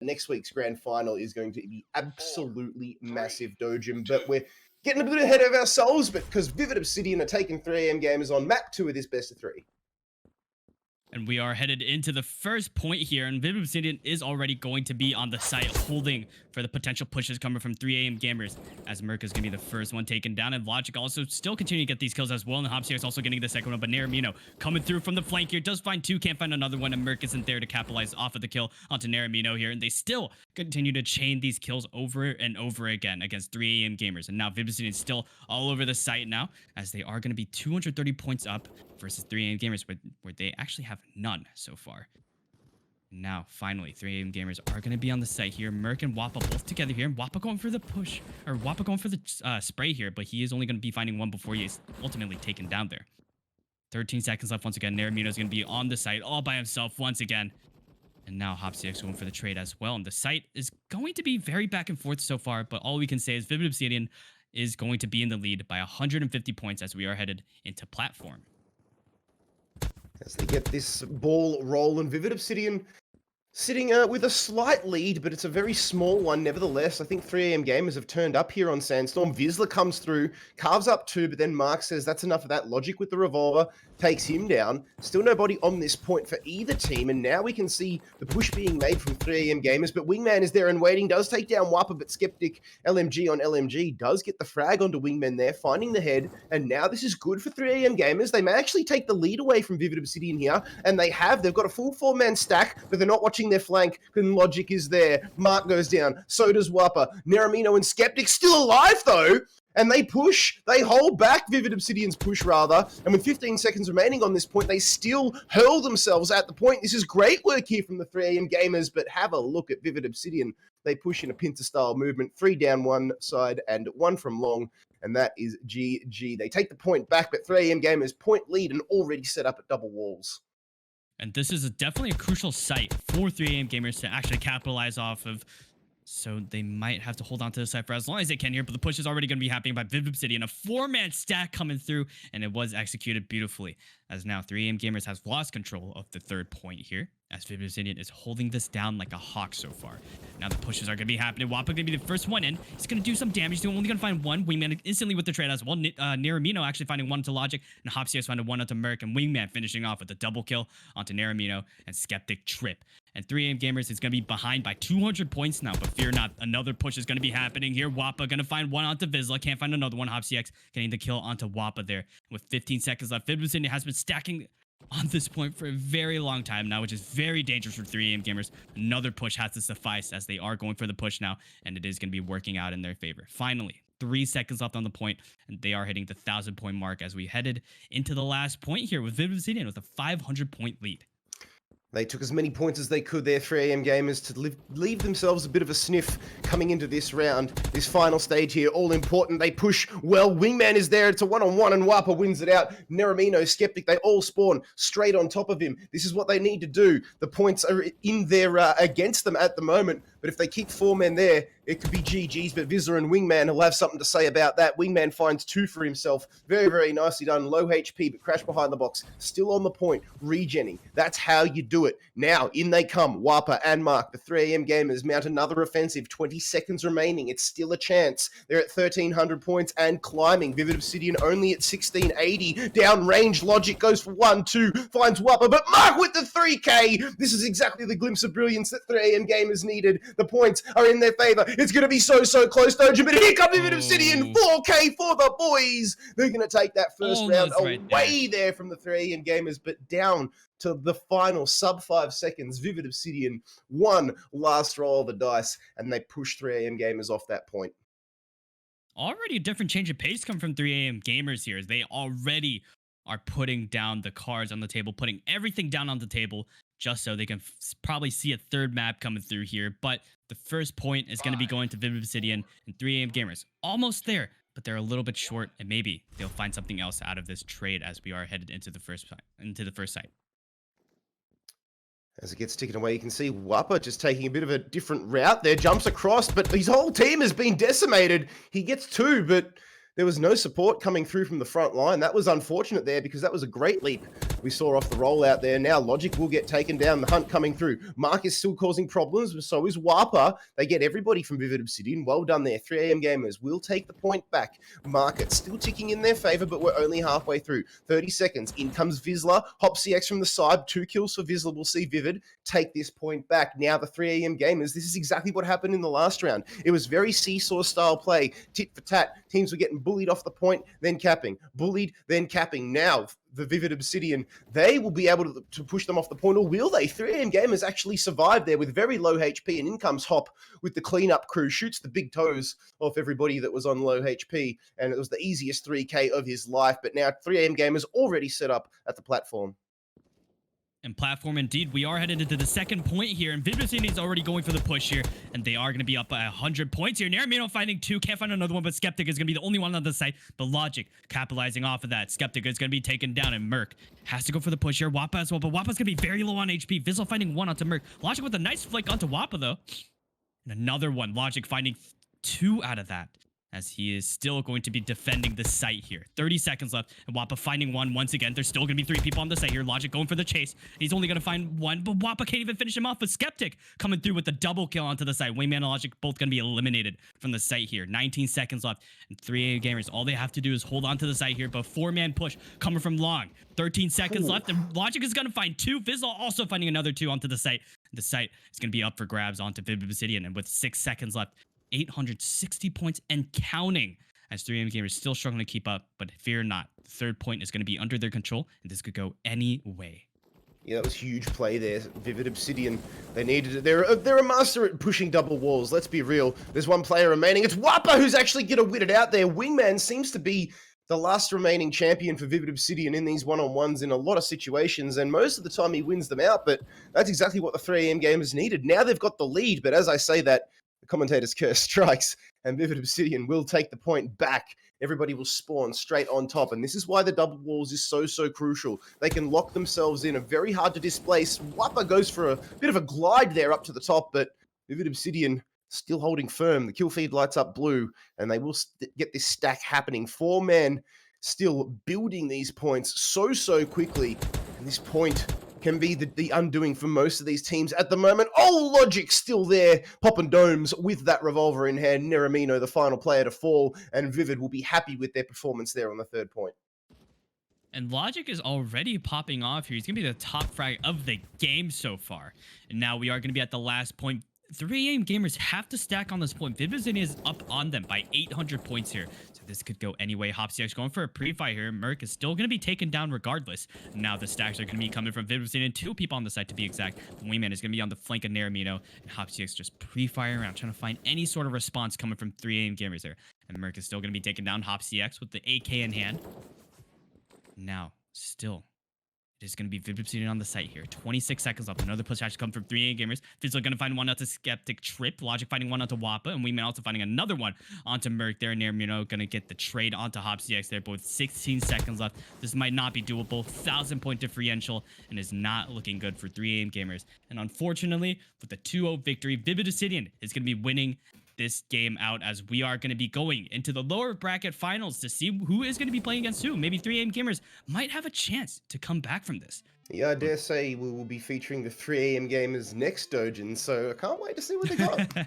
next week's grand final is going to be absolutely massive, Dojin. But we're getting a bit ahead of ourselves, but because Vivid Obsidian are taking 3AM Gamers on map 2 of this best of 3. And we are headed into the first point here, and Vivid Obsidian is already going to be on the site holding for the potential pushes coming from 3AM Gamers, as Merc is going to be the first one taken down, and Logic also still continuing to get these kills as well, and Hopsier is also getting the second one, but Naramino coming through from the flank here, does find two, can't find another one, and Merc isn't there to capitalize off of the kill onto Naramino here, and they still continue to chain these kills over and over again against 3AM Gamers, and now Vivid Obsidian is still all over the site now, as they are going to be 230 points up versus 3AM Gamers, where they actually have none so far. Now, finally, 3AM Gamers are going to be on the site here. Merc and Wappa both together here. Wappa going for the push, or Wappa going for the spray here, but he is only going to be finding one before he is ultimately taken down there. 13 seconds left once again. Naramino is going to be on the site all by himself once again. And now HopCX going for the trade as well. And the site is going to be very back and forth so far, but all we can say is Vivid Obsidian is going to be in the lead by 150 points as we are headed into platform. As they get this ball rolling, Vivid Obsidian sitting with a slight lead, but it's a very small one nevertheless. I think 3AM Gamers have turned up here on Sandstorm. Vizsla comes through, carves up 2, but then Mark says that's enough of that. Logic with the revolver takes him down. Still nobody on this point for either team, and now we can see the push being made from 3AM Gamers, but Wingman is there and waiting, does take down Wappa, but Skeptic LMG on LMG does get the frag onto Wingman there, finding the head, and now this is good for 3AM Gamers. They may actually take the lead away from Vivid Obsidian here, and they've got a full 4-man stack, but they're not watching their flank, and Logic is there. Mark goes down, so does Wappa. Naramino and Skeptic still alive though, and they push, they hold back Vivid Obsidian's push rather, and with 15 seconds remaining on this point, they still hurl themselves at the point. This is great work here from the 3AM Gamers, but have a look at Vivid Obsidian. They push in a pincer-style movement, 3 down one side and 1 from long, and that is GG. They take the point back, but 3AM Gamers point lead and already set up at double walls. And this is definitely a crucial site for 3AM Gamers to actually capitalize off of. So they might have to hold on to the site for as long as they can here, but the push is already going to be happening by Vivid Obsidian. A 4-man stack coming through, and it was executed beautifully. As now 3AM Gamers has lost control of the third point here, as Vivid Obsidian is holding this down like a hawk so far. Now the pushes are going to be happening. Wappa going to be the first one in. He's going to do some damage. He's only going to find one. Wingman instantly with the trade as well. Naramino actually finding one to Logic, and Hopsier finding one onto Merc, and Wingman finishing off with a double kill onto Naramino and Skeptic trip. And 3AM Gamers is going to be behind by 200 points now, but fear not, another push is going to be happening here. Wappa going to find one onto Vizsla, can't find another one. HopCX getting the kill onto Wappa there. With 15 seconds left, Vivid Obsidian has been stacking on this point for a very long time now, which is very dangerous for 3AM Gamers. Another push has to suffice as they are going for the push now, and it is going to be working out in their favor. Finally, 3 seconds left on the point, and they are hitting the 1,000-point mark as we headed into the last point here with Vivid Obsidian with a 500-point lead. They took as many points as they could there, 3AM Gamers, to leave themselves a bit of a sniff coming into this round. This final stage here, all important. They push well. Wingman is there. It's a one-on-one, and Wappa wins it out. Naramino, Skeptic, they all spawn straight on top of him. This is what they need to do. The points are in there against them at the moment, but if they keep 4 men there, it could be GG's, but Vizsla and Wingman will have something to say about that. Wingman finds 2 for himself. Very, very nicely done. Low HP, but crash behind the box. Still on the point. Regenning. That's how you do it. Now, in they come. Wappa and Mark. The 3AM Gamers mount another offensive. 20 seconds remaining. It's still a chance. They're at 1,300 points and climbing. Vivid Obsidian only at 1,680. Down range. Logic goes for 1-2. Finds Wappa, but Mark with the 3K. This is exactly the glimpse of brilliance that 3AM Gamers needed. The points are in their favor. It's going to be so close, Doja, but here comes Vivid Obsidian, 4K for the boys. They're going to take that first round away there from the 3AM Gamers, but down to the final sub-5 seconds. Vivid Obsidian, one last roll of the dice, and they push 3AM Gamers off that point. Already a different change of pace coming from 3AM Gamers here, as they already are putting down the cards on the table, putting everything down on the table, just so they can probably see a third map coming through here. But the first point is going to be going to Vivid Obsidian and 3AM Gamers. Almost there, but they're a little bit short, and maybe they'll find something else out of this trade as we are headed into the first site. As it gets taken away, you can see Wappa just taking a bit of a different route there, jumps across, but his whole team has been decimated. He gets 2, but there was no support coming through from the front line. That was unfortunate there because that was a great leap we saw off the rollout there. Now Logic will get taken down. The hunt coming through. Mark is still causing problems, but so is Wappa. They get everybody from Vivid Obsidian. Well done there. 3am Gamers will take the point back. Market still ticking in their favor, but we're only halfway through. 30 seconds. In comes Vizsla. Hopsy from the side. 2 kills for Vizsla. We'll see Vivid take this point back. Now the 3am Gamers. This is exactly what happened in the last round. It was very seesaw style play. Tit for tat. Teams were getting bullied off the point, then capping. Bullied, then capping. Now the Vivid Obsidian, they will be able to push them off the point, or will they? 3am Gamers actually survived there with very low HP, and in comes Hop with the cleanup crew, shoots the big toes off everybody that was on low HP, and it was the easiest 3K of his life. But now 3am Gamers already set up at the platform. And platform, indeed, we are headed into the second point here, and Vivid Obsidian is already going for the push here, and they are going to be up by 100 points here. Naramino finding 2, can't find another one, but Skeptic is going to be the only one on the site. But Logic capitalizing off of that. Skeptic is going to be taken down, and Merc has to go for the push here. Wappa as well, but Wappa's going to be very low on HP. Vizsla finding 1 onto Merc. Logic with a nice flick onto Wappa, though. And another one. Logic finding 2 out of that, as he is still going to be defending the site here. 30 seconds left, and Wappa finding 1 once again. There's still going to be 3 people on the site here. Logic going for the chase. He's only going to find 1, but Wappa can't even finish him off. But Skeptic coming through with the double kill onto the site. Wingman and Logic both going to be eliminated from the site here. 19 seconds left, and 3A Gamers, all they have to do is hold on to the site here, but 4-man push coming from Long. 13 seconds left, and Logic is going to find 2. Vizsla also finding another 2 onto the site. The site is going to be up for grabs onto Vivid Obsidian, and with 6 seconds left, 860 points and counting, as 3am Gamers still struggling to keep up, but fear not. The third point is going to be under their control, and this could go any way. Yeah, that was huge play there. Vivid Obsidian, they needed it. They're a master at pushing double walls. Let's be real. There's 1 player remaining. It's Wappa who's actually going to win it out there. Wingman seems to be the last remaining champion for Vivid Obsidian in these one-on-ones in a lot of situations, and most of the time he wins them out, but that's exactly what the 3am Gamers needed. Now they've got the lead, but as I say that, the commentator's curse strikes, and Vivid Obsidian will take the point back. Everybody will spawn straight on top, and this is why the double walls is so crucial. They can lock themselves in, are very hard to displace. Wappa goes for a bit of a glide there up to the top, but Vivid Obsidian still holding firm. The kill feed lights up blue, and they will get this stack happening. 4 men still building these points so quickly, and this point can be the undoing for most of these teams at the moment. Oh, Logic still there, popping domes with that revolver in hand. Naramino, the final player to fall, and Vivid will be happy with their performance there on the third point. And Logic is already popping off here. He's going to be the top frag of the game so far. And now we are going to be at the last point. 3am Gamers have to stack on this point. Vivid is up on them by 800 points here. So this could go any way. Hopsy going for a pre-fight here. Merc is still going to be taken down regardless. Now the stacks are going to be coming from Vivid and 2 people on the side to be exact. The Wingman is going to be on the flank of Naramino. And Hopsy just pre-firing around, trying to find any sort of response coming from 3am Gamers there. And Merc is still going to be taken down. Hopsy with the AK in hand. Now, still, it is going to be Vivid Obsidian on the site here. 26 seconds left. Another push has to come from 3A Gamers. Vizsla going to find 1 out to Skeptic Trip. Logic finding 1 onto Wappa. And Wingman also finding another one onto Merc there. Naramino going to get the trade onto Hopsy there. But with 16 seconds left, this might not be doable. 1,000-point differential, and is not looking good for 3AM Gamers. And unfortunately, with the 2-0 victory, Vivid Obsidian is going to be winning this game out, as we are going to be going into the lower bracket finals to see who is going to be playing against who. Maybe 3AM Gamers might have a chance to come back from this. Yeah, I dare say we will be featuring the 3AM Gamers next Dojin, so I can't wait to see what they got.